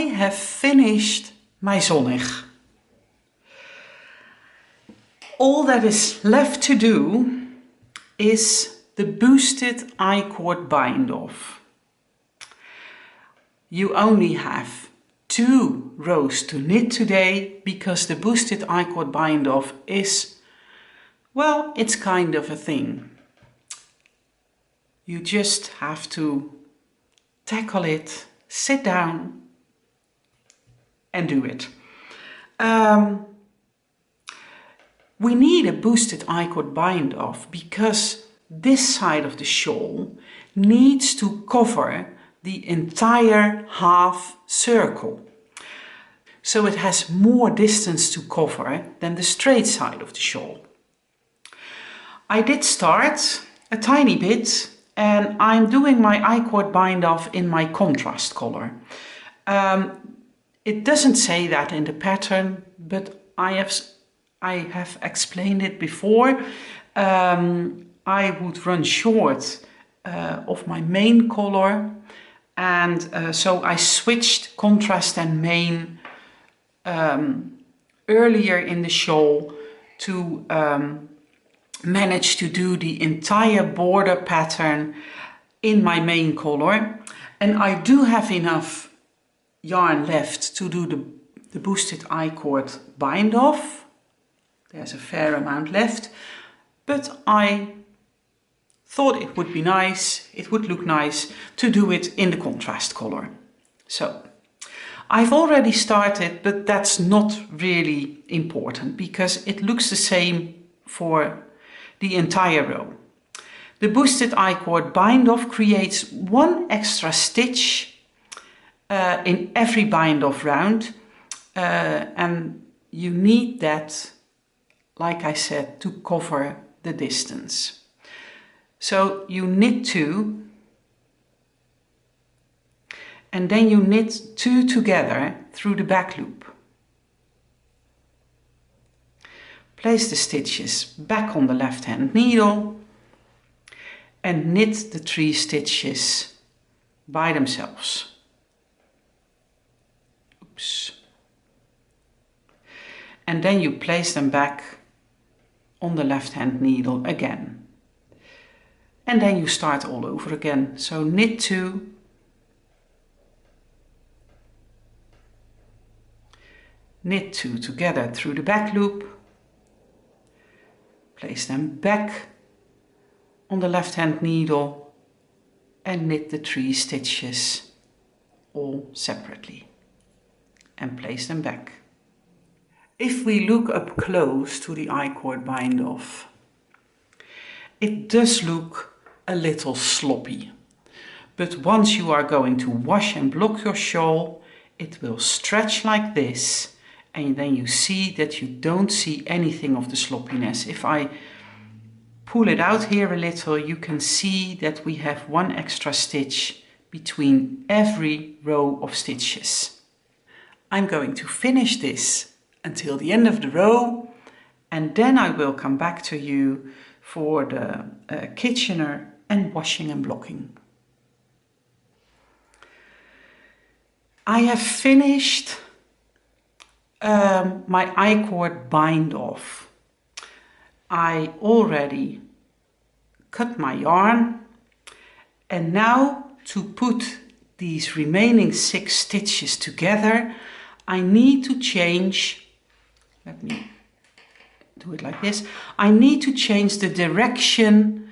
have finished my Zonnig. All that is left to do is the boosted I-cord bind off. You only have 2 rows to knit today because the boosted I-cord bind off is, well, it's kind of a thing. You just have to tackle it, sit down and do it. We need a boosted I-cord bind off because this side of the shawl needs to cover the entire half circle. So it has more distance to cover than the straight side of the shawl. I did start a tiny bit and I'm doing my I-cord bind off in my contrast color. It doesn't say that in the pattern, but I have explained it before. I would run short of my main color, and so I switched contrast and main earlier in the shawl to manage to do the entire border pattern in my main color. And I do have enough yarn left to do the boosted I-cord bind off. There's a fair amount left, but I thought it would be nice, it would look nice to do it in the contrast color. So I've already started, but that's not really important because it looks the same for the entire row. The boosted I-cord bind off creates 1 extra stitch in every bind off round, and you need that, like I said, to cover the distance. So you knit 2 and then you knit 2 together through the back loop. Place the stitches back on the left hand needle and knit the 3 stitches by themselves. Oops. And then you place them back on the left hand needle again. And then you start all over again. So knit 2, knit 2 together through the back loop, place them back on the left hand needle and knit the 3 stitches all separately and place them back. If we look up close to the I-cord bind off, it does look a little sloppy, but once you are going to wash and block your shawl, it will stretch like this, and then you see that you don't see anything of the sloppiness. If I pull it out here a little, you can see that we have 1 extra stitch between every row of stitches. I'm going to finish this until the end of the row, and then I will come back to you for the Kitchener and washing and blocking. I have finished my I-cord bind off. I already cut my yarn, and now to put these remaining 6 stitches together, I need to change, let me do it like this, I need to change the direction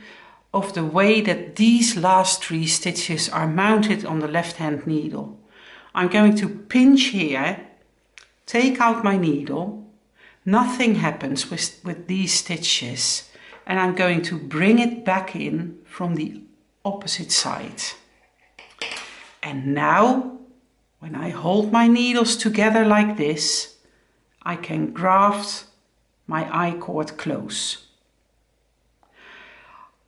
of the way that these last 3 stitches are mounted on the left hand needle. I'm going to pinch here, take out my needle, nothing happens with these stitches, and I'm going to bring it back in from the opposite side. And now, when I hold my needles together like this, I can graft my I-cord close.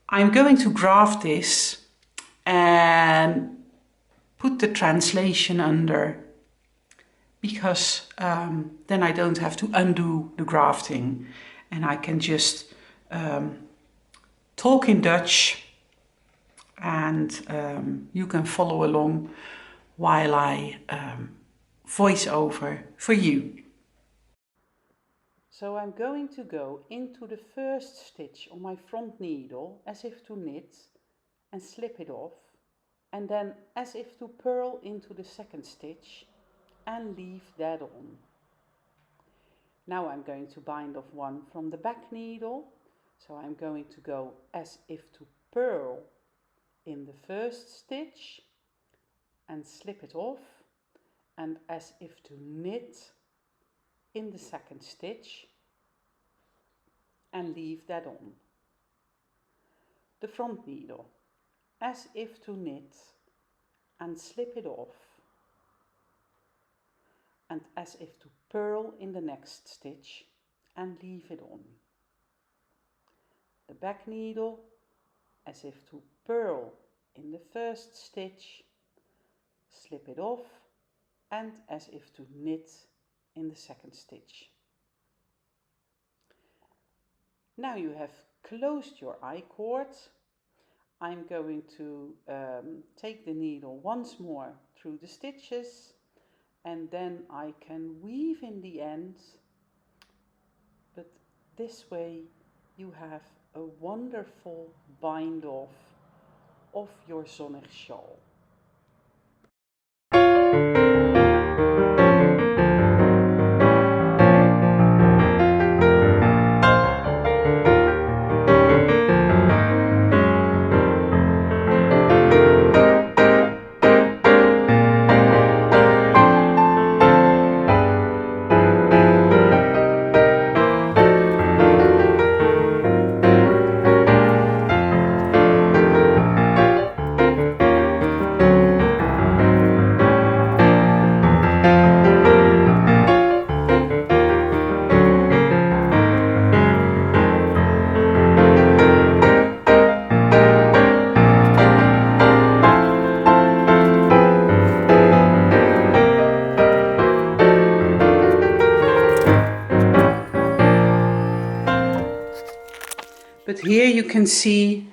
I'm going to graft this and put the translation under, because then I don't have to undo the grafting and I can just talk in Dutch, and you can follow along while I voiceover for you. So I'm going to go into the first stitch on my front needle as if to knit and slip it off, and then as if to purl into the second stitch and leave that on. Now I'm going to bind off one from the back needle, so I'm going to go as if to purl in the first stitch and slip it off, and as if to knit in the second stitch and leave that on. The front needle, as if to knit and slip it off, and as if to purl in the next stitch and leave it on. The back needle, as if to purl in the first stitch, slip it off, and as if to knit in the second stitch. Now you have closed your I-cord. I'm going to take the needle once more through the stitches, and then I can weave in the end, but this way you have a wonderful bind off of your Zonnig shawl. But here you can see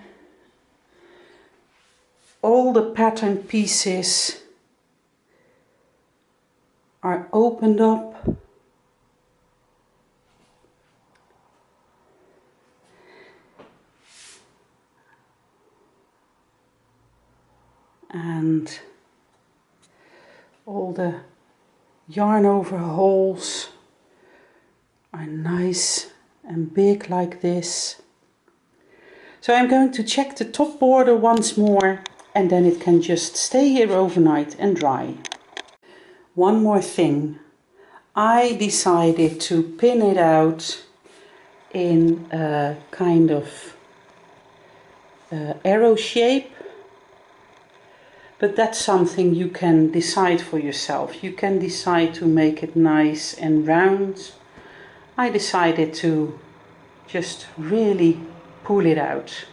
all the pattern pieces are opened up. And all the yarn over holes are nice and big like this. So I'm going to check the top border once more, and then it can just stay here overnight and dry. One more thing, I decided to pin it out in a kind of arrow shape, but that's something you can decide for yourself. You can decide to make it nice and round. I decided to just really pull it out.